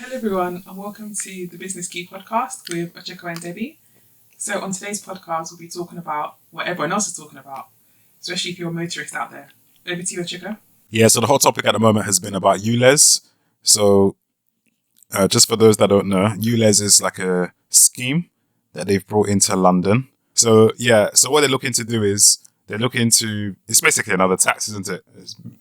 Hello everyone and welcome to the BusinesKey Podcast with Ochiko and Debbie. So on today's podcast we'll be talking about what everyone else is talking about, especially if you're a motorist out there. Over to you, Ochiko. Yeah, so the hot topic at the moment has been about ULEZ. So just for those that don't know, ULEZ is like a scheme that they've brought into London. So what they're looking to do is it's basically another tax, isn't it?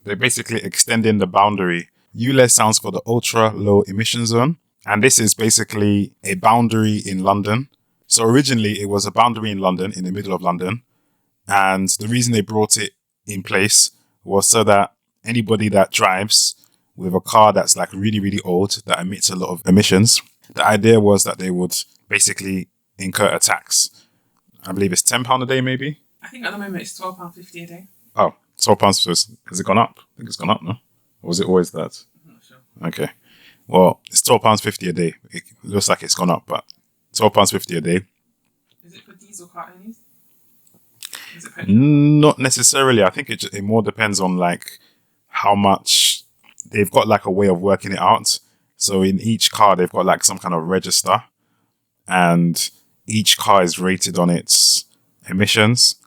They're basically extending the boundary. ULEZ stands for the Ultra Low Emission Zone. And this is basically a boundary in London. So originally it was a boundary in London, in the middle of London. And the reason they brought it in place was so that anybody that drives with a car that's like really, really old, that emits a lot of emissions, the idea was that they would basically incur a tax. I believe it's £10 a day, maybe? I think at the moment it's £12.50 a day. Oh, £12. Has it gone up? I think it's gone up, no? Or was it always that? I'm not sure. Okay. Well, it's £12.50 a day. It looks like it's gone up, but £12.50 a day. Is it for diesel car only? Is it petrol? Not necessarily. I think it more depends on like how much they've got, like a way of working it out. So in each car, they've got like some kind of register, and each car is rated on its emissions.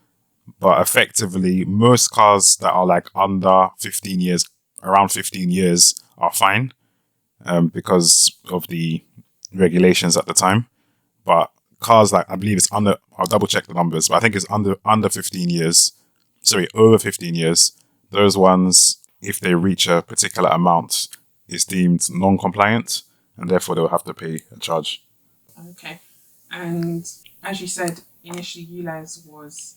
But effectively, most cars that are like under 15 years, around 15 years, are fine because of the regulations at the time. But cars like, I believe it's under, I'll double check the numbers, but I think it's under 15 years, over 15 years. Those ones, if they reach a particular amount, is deemed non-compliant, and therefore they'll have to pay a charge. Okay. And as you said, initially ULEZ was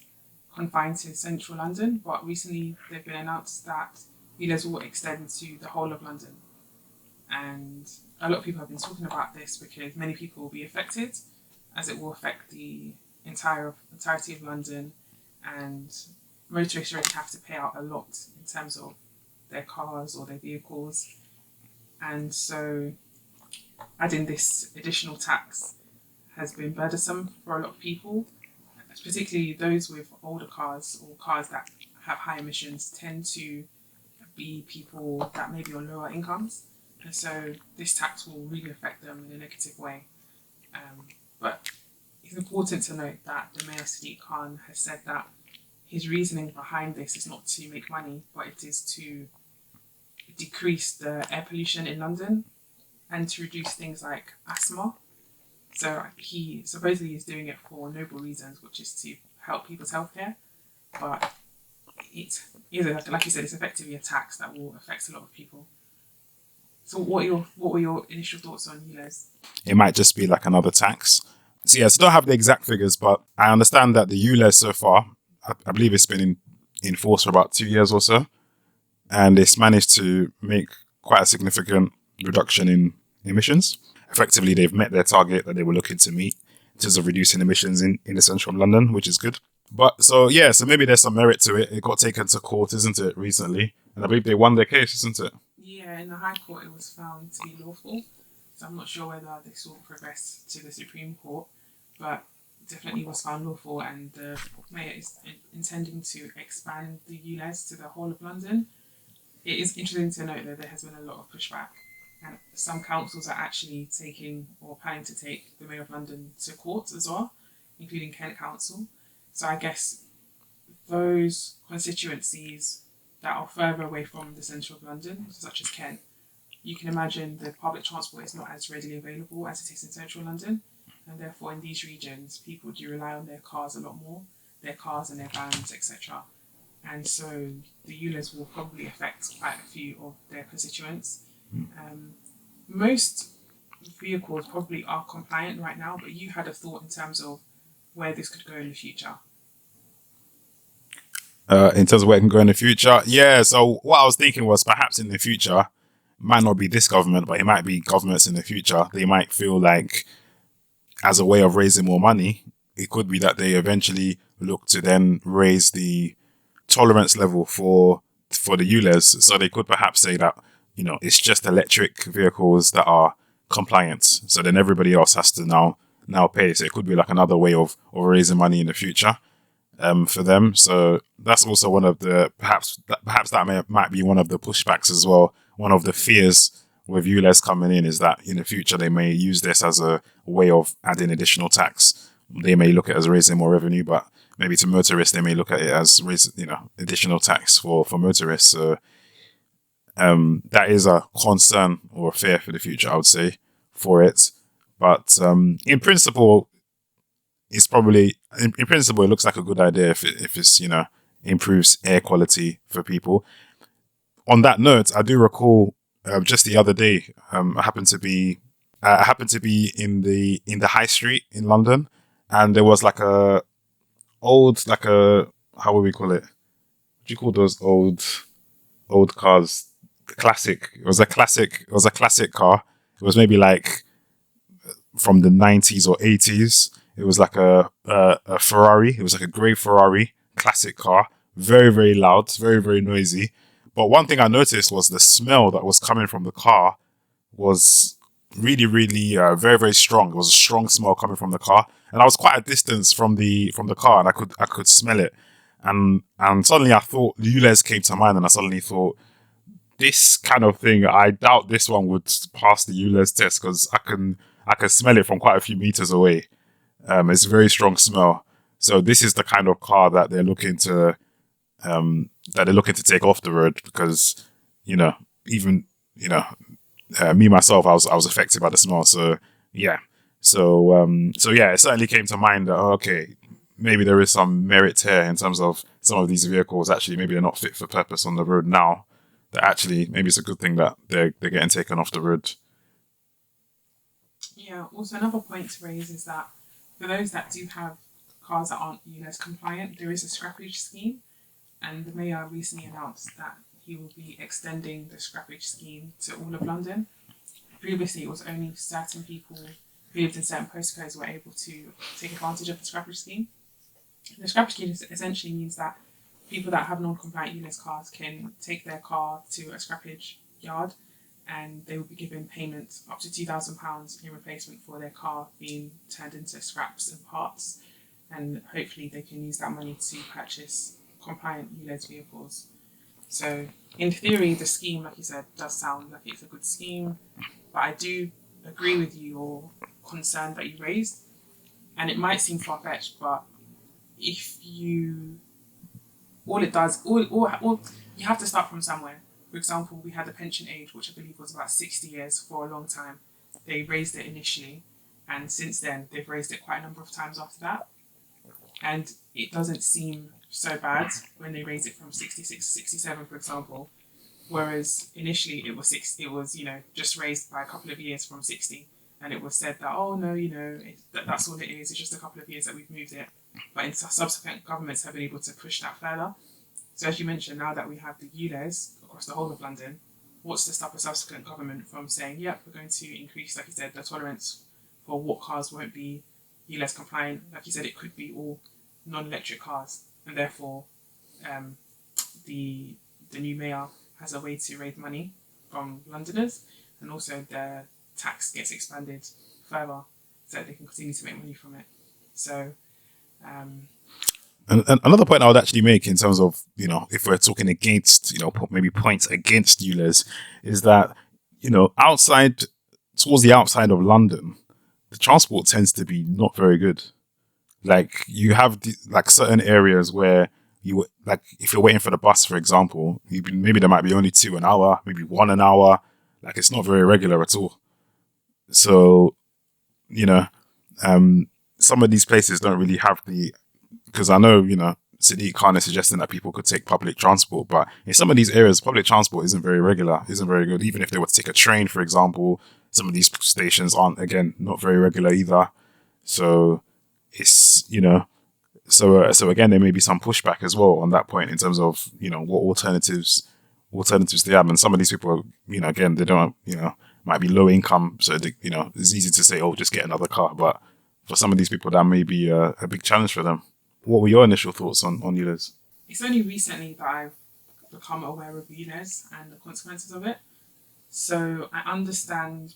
confined to central London, but recently they've been announced that ULEZ will extend to the whole of London. And a lot of people have been talking about this because many people will be affected, as it will affect the entirety of London, and motorists already have to pay out a lot in terms of their cars or their vehicles. And so adding this additional tax has been burdensome for a lot of people, particularly those with older cars or cars that have high emissions tend to be people that may be on lower incomes. And so this tax will really affect them in a negative way. But it's important to note that the Mayor Sadiq Khan has said that his reasoning behind this is not to make money, but it is to decrease the air pollution in London and to reduce things like asthma. So he supposedly is doing it for noble reasons, which is to help people's healthcare. But it is, like you said, it's effectively a tax that will affect a lot of people. So what were your initial thoughts on ULEZ? It might just be like another tax. So I don't have the exact figures, but I understand that the ULEZ so far, I believe it's been in force for about 2 years or so, and it's managed to make quite a significant reduction in emissions. Effectively, they've met their target that they were looking to meet in terms of reducing emissions in the centre of London, which is good. But so maybe there's some merit to it. It got taken to court, isn't it, recently? And I believe they won their case, isn't it? Yeah, in the High Court it was found to be lawful. So I'm not sure whether this will progress to the Supreme Court, but definitely was found lawful, and the Mayor is intending to expand the ULEZ to the whole of London. It is interesting to note that there has been a lot of pushback, and some councils are actually taking or planning to take the Mayor of London to court as well, including Kent Council. So I guess those constituencies that are further away from the centre of London, such as Kent, you can imagine the public transport is not as readily available as it is in central London, and therefore in these regions people do rely on their cars a lot more, their cars and their vans, etc. And so the ULEZ will probably affect quite a few of their constituents. Most vehicles probably are compliant right now, but you had a thought in terms of where this could go in the future. In terms of where it can go in the future, so what I was thinking was perhaps in the future, it might not be this government, but it might be governments in the future. They might feel like, as a way of raising more money, it could be that they eventually look to then raise the tolerance level for the ULEZ. So they could perhaps say that, it's just electric vehicles that are compliant. So then everybody else has to now pay. So it could be like another way of raising money in the future for them. So that's also one of the, perhaps that might be one of the pushbacks as well. One of the fears with ULEZ coming in is that in the future they may use this as a way of adding additional tax. They may look at it as raising more revenue, but maybe to motorists they may look at it as additional tax for motorists. So that is a concern or a fear for the future, I would say, for it. But in principle, it's probably in principle it looks like a good idea if it's improves air quality for people. On that note, I do recall just the other day, I happened to be in the high street in London, and there was like a how would we call it? What do you call those old cars? Classic. It was a classic car. It was maybe like from the 90s or 80s. It was like a Ferrari. It was like a grey Ferrari, classic car. Very, very loud, very, very noisy. But one thing I noticed was the smell that was coming from the car was really, really very, very strong. It was a strong smell coming from the car, and I was quite a distance from the car, and I could smell it. And suddenly I thought ULEZ came to mind, and I suddenly thought, this kind of thing, I doubt this one would pass the ULEZ test because I can smell it from quite a few meters away. It's a very strong smell. So this is the kind of car that they're looking to take off the road because, even me myself, I was affected by the smell. So yeah, it certainly came to mind that okay, maybe there is some merit here in terms of some of these vehicles. Actually, maybe they're not fit for purpose on the road now. That actually maybe it's a good thing that they're getting taken off the road. Yeah. Also, another point to raise is that for those that do have cars that aren't ULEZ compliant, there is a scrappage scheme, and the mayor recently announced that he will be extending the scrappage scheme to all of London. Previously, it was only certain people who lived in certain postcodes were able to take advantage of the scrappage scheme. The scrappage scheme essentially means that people that have non-compliant ULEZ cars can take their car to a scrappage yard, and they will be given payment up to £2,000 in replacement for their car being turned into scraps and parts, and hopefully they can use that money to purchase compliant ULEZ vehicles. So in theory, the scheme, like you said, does sound like it's a good scheme, but I do agree with your concern that you raised, and it might seem far-fetched, but if you all it does, all you have to start from somewhere. For example, we had the pension age, which I believe was about 60 years for a long time. They raised it initially, and since then they've raised it quite a number of times after that. And it doesn't seem so bad when they raise it from 66 to 67, for example. Whereas initially it was just raised by a couple of years from 60, and it was said that that's all it is. It's just a couple of years that we've moved it. But in subsequent governments have been able to push that further. So as you mentioned, now that we have the ULEZ across the whole of London, what's to stop a subsequent government from saying, yeah, we're going to increase, like you said, the tolerance for what cars won't be ULEZ compliant. Like you said, it could be all non-electric cars, and therefore the new mayor has a way to raise money from Londoners, and also the tax gets expanded further so that they can continue to make money from it. So and another point I would actually make in terms of, if we're talking against, maybe points against ULEZ, is that, towards the outside of London, the transport tends to be not very good. Like you have certain areas where if you're waiting for the bus, for example, maybe there might be only 2 an hour, maybe 1 an hour. Like it's not very regular at all. So, some of these places don't really have because I know, Sadiq Khan is suggesting that people could take public transport, but in some of these areas, public transport isn't very regular, isn't very good. Even if they were to take a train, for example, some of these stations aren't, again, not very regular either. So it's, so again, there may be some pushback as well on that point in terms of, what alternatives they have. And some of these people, again, they don't, might be low income. So, it's easy to say, oh, just get another car. But for some of these people, that may be a big challenge for them. What were your initial thoughts on ULEZ? It's only recently that I've become aware of ULEZ and the consequences of it. So I understand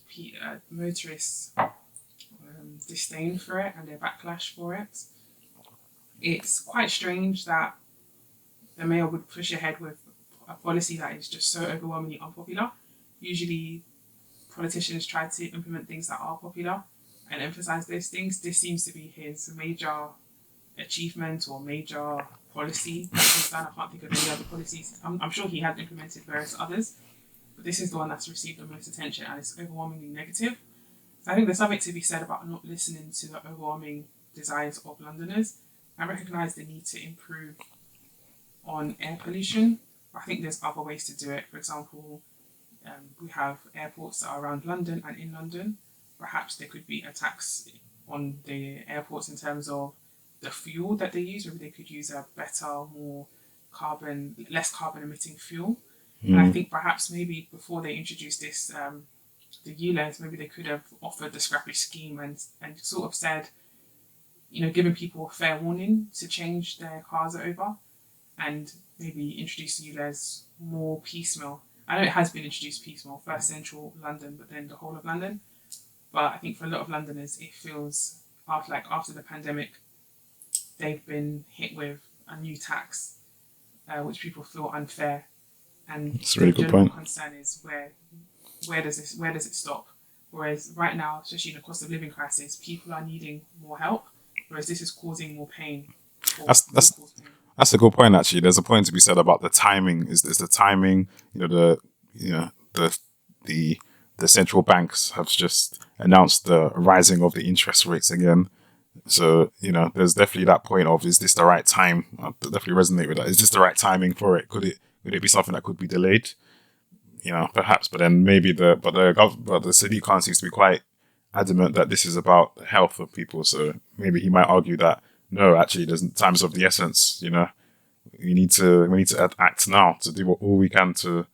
motorists' disdain for it and their backlash for it. It's quite strange that the mayor would push ahead with a policy that is just so overwhelmingly unpopular. Usually politicians try to implement things that are popular and emphasize those things. This seems to be his major achievement or major policy that he's done. I can't think of any other policies. I'm sure he has implemented various others, but this is the one that's received the most attention and it's overwhelmingly negative. So I think there's something to be said about not listening to the overwhelming desires of Londoners and recognise the need to improve on air pollution. I think there's other ways to do it. For example, we have airports that are around London and in London. Perhaps there could be a tax on the airports in terms of the fuel that they use. Maybe they could use a better, less carbon emitting fuel. And I think perhaps maybe before they introduced this, the ULEZ, maybe they could have offered the scrappage scheme and sort of said, giving people a fair warning to change their cars over, and maybe introduce the ULEZ more piecemeal. I know it has been introduced piecemeal, first central London, but then the whole of London. But I think for a lot of Londoners, it feels after the pandemic, they've been hit with a new tax, which people feel unfair. And that's a really good point. Concern is where does it stop? Whereas right now, especially in the cost of living crisis, people are needing more help, whereas this is causing more pain. That's a good point. Actually, there's a point to be said about the timing. Is the timing? The central banks have just announced the rising of the interest rates again. So, there's definitely that point of, is this the right time? I definitely resonate with that. Is this the right timing for it? Could it be something that could be delayed? Perhaps, but then maybe the Sadiq Khan seems to be quite adamant that this is about the health of people. So maybe he might argue that, no, actually, there's times of the essence. We need to act now to do all we can to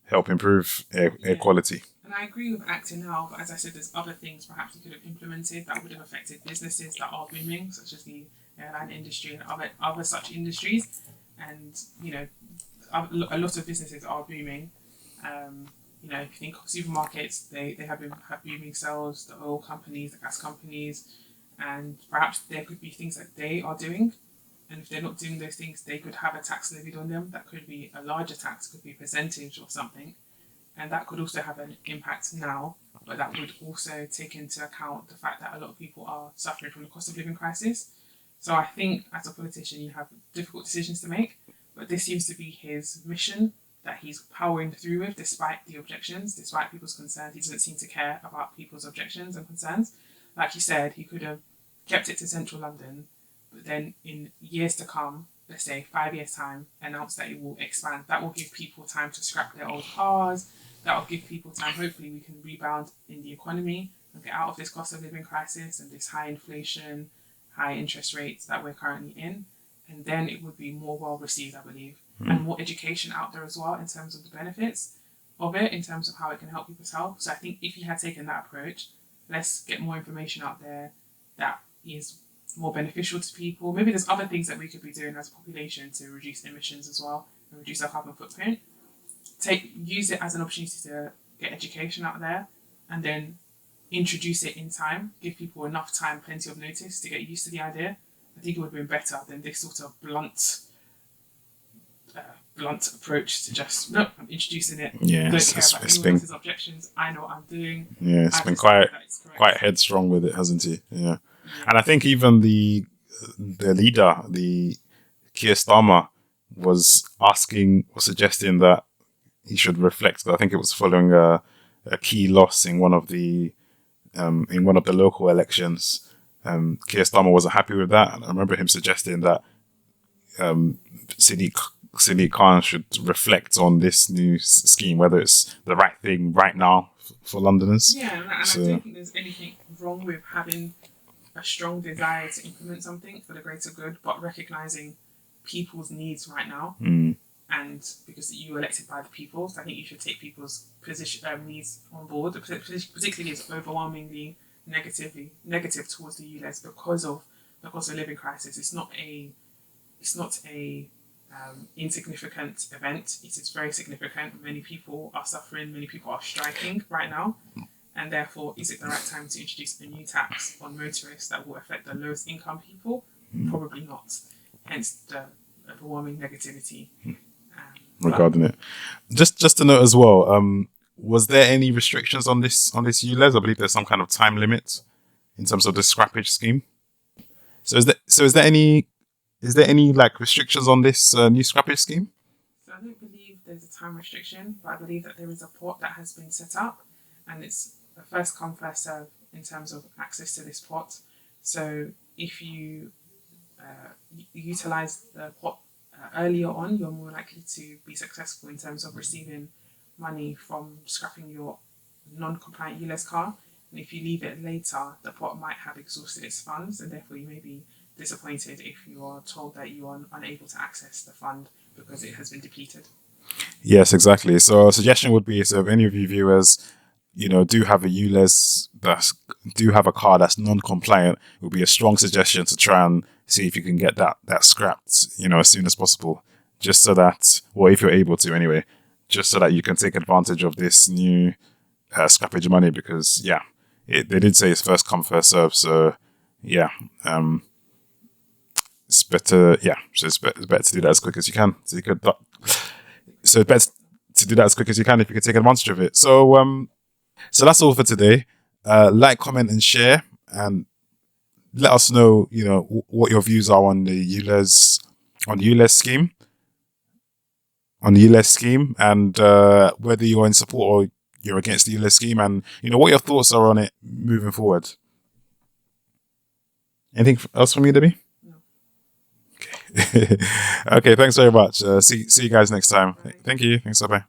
help improve air quality. And I agree with acting now, but as I said, there's other things perhaps we could have implemented that would have affected businesses that are booming, such as the airline industry and other such industries. And, a lot of businesses are booming. If you think of supermarkets, they have booming sales, the oil companies, the gas companies, and perhaps there could be things that they are doing. And if they're not doing those things, they could have a tax levied on them. That could be a larger tax, could be a percentage or something. And that could also have an impact now, but that would also take into account the fact that a lot of people are suffering from the cost of living crisis. So I think as a politician, you have difficult decisions to make, but this seems to be his mission that he's powering through with despite the objections, despite people's concerns. He doesn't seem to care about people's objections and concerns. Like you said, he could have kept it to central London, but then in years to come, let's say 5 years' time, announce that it will expand. That will give people time to scrap their old cars. That will give people time. Hopefully we can rebound in the economy and get out of this cost of living crisis and this high inflation, high interest rates that we're currently in. And then it would be more well received, I believe, and more education out there as well in terms of the benefits of it, in terms of how it can help people's health. So I think if he had taken that approach, let's get more information out there that is more beneficial to people. Maybe there's other things that we could be doing as a population to reduce emissions as well and reduce our carbon footprint. Use it as an opportunity to get education out there and then introduce it in time, give people enough time, plenty of notice to get used to the idea. I think it would have been better than this sort of blunt approach to just, no, I'm introducing it. Yeah, don't care about anyone else's objections. I know what I'm doing. Yeah, it's been quite headstrong with it, hasn't he? Yeah. And I think even the leader, the Keir Starmer, was suggesting that he should reflect. I think it was following a key loss in one of the local elections. Keir Starmer wasn't happy with that, and I remember him suggesting that Sadiq Khan should reflect on this new scheme, whether it's the right thing right now for Londoners. Yeah, and I don't think there's anything wrong with having a strong desire to implement something for the greater good, but recognising people's needs right now. And because you were elected by the people, so I think you should take people's needs on board, particularly as overwhelmingly negative towards the ULEZ because of the cost of living crisis. It's not a insignificant event. It is very significant. Many people are suffering. Many people are striking right now. And therefore, is it the right time to introduce a new tax on motorists that will affect the lowest income people? Probably not. Hence the overwhelming negativity. Regarding it. Just to note as well, was there any restrictions on this ULEZ? I believe there's some kind of time limit in terms of the scrappage scheme. So is there any like restrictions on this new scrappage scheme? So I don't believe there's a time restriction, but I believe that there is a pot that has been set up, and it's a first come first serve in terms of access to this pot. So if you utilize the pot earlier on, you're more likely to be successful in terms of receiving money from scrapping your non-compliant ULEZ car. And if you leave it later, the pot might have exhausted its funds, and therefore you may be disappointed if you are told that you are unable to access the fund because it has been depleted. Yes, exactly. So a suggestion would be, so if any of you viewers, do have a ULEZ do have a car that's non-compliant, it would be a strong suggestion to try and see if you can get that scrapped, as soon as possible, just so that, or if you're able to anyway, just so that you can take advantage of this new scrappage money, because they did say it's first come first serve. So it's better. So it's better to do that as quick as you can. So it's better to do that as quick as you can if you can take advantage of it. So that's all for today. Like, comment, and share, and let us know, what your views are on the ULEZ scheme, and whether you're in support or you're against the ULEZ scheme, and what your thoughts are on it moving forward. Anything else from you, Debbie? No. Okay. Okay. Thanks very much. See you guys next time. Thank you. Thanks. Bye.